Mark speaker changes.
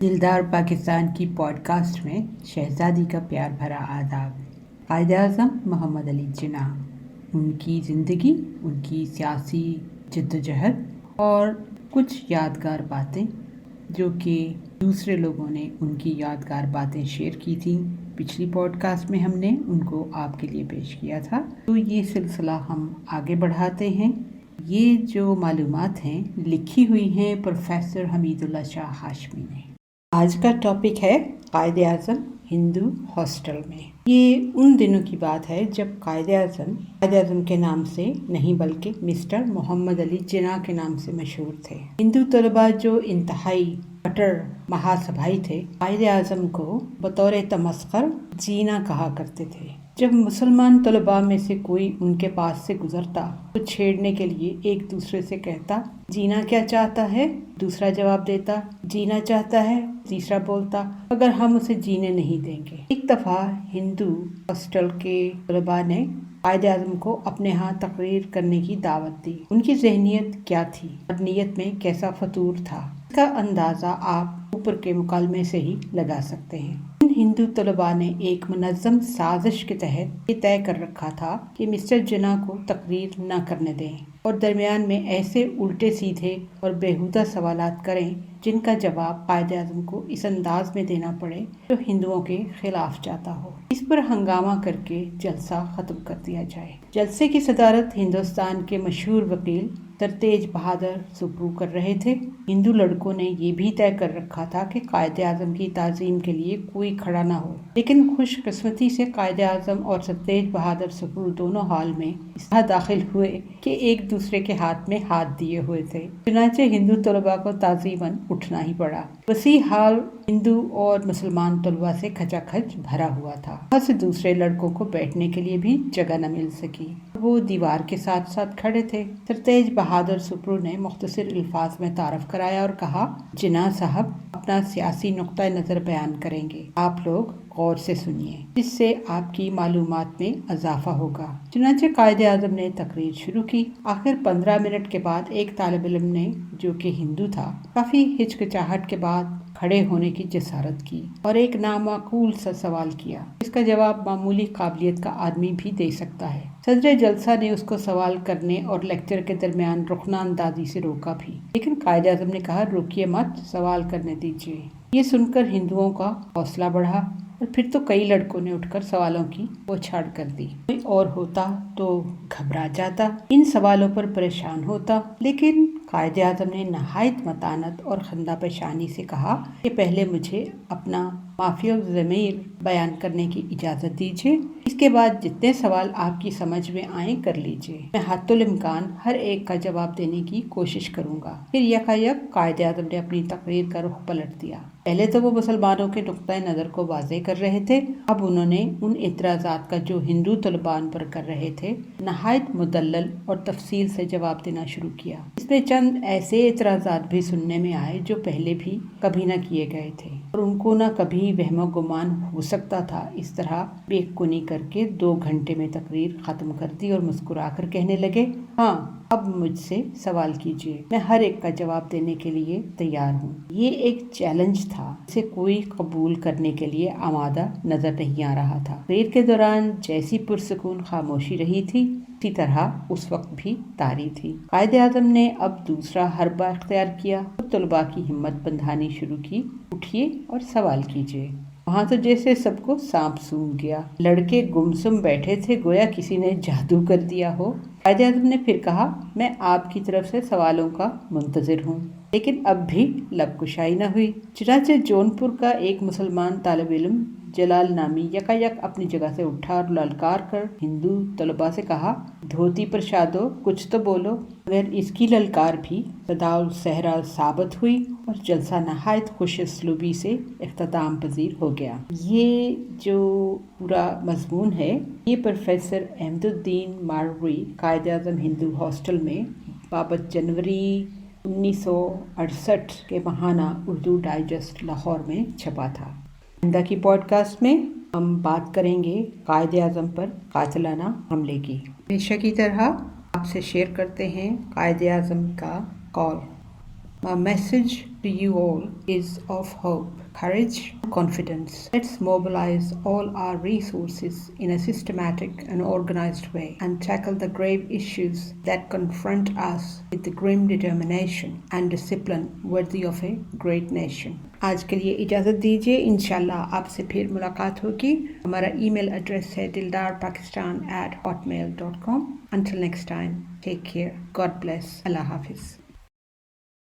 Speaker 1: दिलदार पाकिस्तान की पॉडकास्ट में शहजादी का प्यार भरा आदाब। कायद-ए-आज़म मोहम्मद अली जिन्ना, उनकी ज़िंदगी, उनकी सियासी जद्दोजहद और कुछ यादगार बातें जो कि दूसरे लोगों ने उनकी यादगार बातें शेयर की थी। पिछली पॉडकास्ट में हमने उनको आपके लिए पेश किया था, तो ये सिलसिला हम आगे बढ़ाते हैं। ये जो मालूमात हैं लिखी हुई हैं प्रोफेसर हमीदुल्लाह शाह हाशमी ने। आज का टॉपिक है कायद-ए-आज़म हिंदू हॉस्टल में। ये उन दिनों की बात है जब कायद-ए-आज़म के नाम से नहीं बल्कि मिस्टर मोहम्मद अली जिन्ना के नाम से मशहूर थे। हिंदू तलबा जो इंतहाई कट्टर महासभाई थे, कायद-ए-आज़म को बतौर तमस्खर जीना कहा करते थे। जब मुसलमान तलबा में से कोई उनके पास से गुजरता तो छेड़ने के लिए एक दूसरे से कहता, जीना क्या चाहता है? दूसरा जवाब देता, जीना चाहता है। तीसरा बोलता, अगर हम उसे जीने नहीं देंगे। एक दफ़ा हिंदू हॉस्टल के तलबा ने कायद-ए-आज़म को अपने यहाँ तकरीर करने की दावत दी। उनकी ज़हनियत क्या थी और नीयत में कैसा फतूर था, इसका अंदाज़ा आप ऊपर के मुकालमे से ही लगा सकते हैं। हिंदू तलबा ने एक मुनज़्ज़म साजिश के तहत ये तय कर रखा था कि मिस्टर जिन्ना को तकरीर न करने दें और दरमियान में ऐसे उल्टे सीधे और बेहुदा सवालात करें जिनका जवाब कायद-ए-आज़म को इस अंदाज में देना पड़े जो हिंदुओं के खिलाफ जाता हो। इस पर हंगामा करके जलसा ख़त्म कर दिया जाए। जलसे की सदारत हिंदुस्तान के मशहूर वकील सर तेज बहादुर सुप्रू कर रहे थे। हिंदू लड़कों ने ये भी तय कर रखा था कि कायद-ए-आज़म की ताज़ीम के लिए कोई खड़ा ना हो, लेकिन खुशकिस्मती से कायद-ए-आज़म और सर तेज बहादुर सुप्रू दोनों हाल में इस तरह दाखिल हुए कि एक दूसरे के हाथ में हाथ दिए हुए थे। चुनांचे हिंदू तलबा को ताज़ीमन उठना ही पड़ा। वसी हाल हिंदू और मुसलमान तलबा से खचाखच भरा हुआ था। बहुत से दूसरे लड़कों को बैठने के लिए भी जगह न मिल सकी। वो दीवार के साथ साथ खड़े थे। सर तेज बहादुर सुप्रू ने मुख्तसर अल्फाज में तारफ कराया और कहा, जिन्ना साहब अपना सियासी नुक्ता नज़र बयान करेंगे, आप लोग गौर से सुनिए, जिससे आपकी मालूमात में इजाफा होगा। चुनांचे कायद-ए-आज़म ने तकरीर शुरू की। आखिर 15 मिनट के बाद एक तालिब इल्म ने, जो कि हिंदू था, काफ़ी हिचकिचाहट के बाद खड़े होने की जसारत की और एक नामाकूल सा सवाल किया। इसका जवाब मामूली काबिलियत का आदमी भी दे सकता है। सदर जलसा ने उसको सवाल करने और लेक्चर के दरमियान रुखना अंदाजी से रोका भी, लेकिन कायद-ए-आज़म ने कहा, रुकिए मत, सवाल करने दीजिए। ये सुनकर हिंदुओं का हौसला बढ़ा और फिर तो कई लड़कों ने उठकर सवालों की बौछार कर दी। कोई और होता तो घबरा जाता, इन सवालों पर परेशान होता, लेकिन कायद-ए-आज़म ने नहायत मतानत और खंदा पेशानी से कहा कि पहले मुझे अपना माफिया ज़मीर बयान करने की इजाज़त दीजिए, इसके बाद जितने सवाल आपकी समझ में आए कर लीजिए। मैं हत्तुल इम्कान हर एक का जवाब देने की कोशिश करूँगा। फिर यकायक कायद-ए-आज़म ने अपनी तकरीर का रुख पलट दिया। पहले तो वो मुसलमानों के नुक्ता नज़र को वाज़े कर रहे थे, अब उन्होंने उन इतराज़ात का जो हिंदू तलबान पर कर रहे थे नहायत मुदल्लल और तफसील से जवाब देना शुरू किया। इसमें चंद ऐसे इतराज़ात भी सुनने में आए जो पहले भी कभी न किए गए थे और उनको न कभी वहमो गुमान हो सकता था। इस तरह बेकुनी करके 2 घंटे में तकरीर ख़त्म कर दी और मुस्कुराकर कहने लगे, हाँ, अब मुझसे सवाल कीजिए, मैं हर एक का जवाब देने के लिए तैयार हूँ। ये एक चैलेंज था, इसे कोई कबूल करने के लिए आमादा नजर नहीं आ रहा था। तकरीर के दौरान जैसी पुरसुकून खामोशी रही थी, उसी तरह उस वक्त भी तारी थी। कायद-ए-आज़म ने अब दूसरा हरबा इख्तियार किया और तलबा की हिम्मत बंधानी शुरू की, उठिए और सवाल कीजिए। वहाँ तो जैसे सबको सांप सूंघ गया। लड़के गुमसुम बैठे थे, गोया किसी ने जादू कर दिया हो। कायद-ए-आज़म ने फिर कहा, मैं आपकी तरफ से सवालों का मुंतज़िर हूँ, लेकिन अब भी लबकुशाई न हुई। चुनांचे जौनपुर का एक मुसलमान तालिब इल्म जलाल नामी यकायक अपनी जगह से उठा और ललकार कर हिंदू तलबा से कहा, धोती पर शादो, कुछ तो बोलो। मगर इसकी ललकार भी सदाउल सहरा साबित हुई और जलसा नहायत खुश असलूबी से इख्तिताम पजीर हो गया। ये जो पूरा मजमून है, ये प्रोफेसर अहमदुद्दीन मारवी कायद-ए-आज़म हिंदू हॉस्टल में 22 जनवरी 1968 के माहाना उर्दू डाइजेस्ट लाहौर में छपा था। आइंदा की पॉडकास्ट में हम बात करेंगे कायद-ए-आज़म पर कातिलाना हमले की। हमेशा की तरह आपसे शेयर करते हैं कायद-ए-आज़म का call. My message to you all is of hope, courage, confidence. Let's mobilize all our resources in a systematic and organized way and tackle the grave issues that confront us with the grim determination and discipline worthy of a great nation. آج کے لیے اجازت دیجیے، انشاءاللہ آپ سے پھر ملاقات ہوگی۔ ہمارا ای میل ایڈریس ہے dildarpakistan@hotmail.com۔ Until next time, take care. God bless. اللہ حافظ.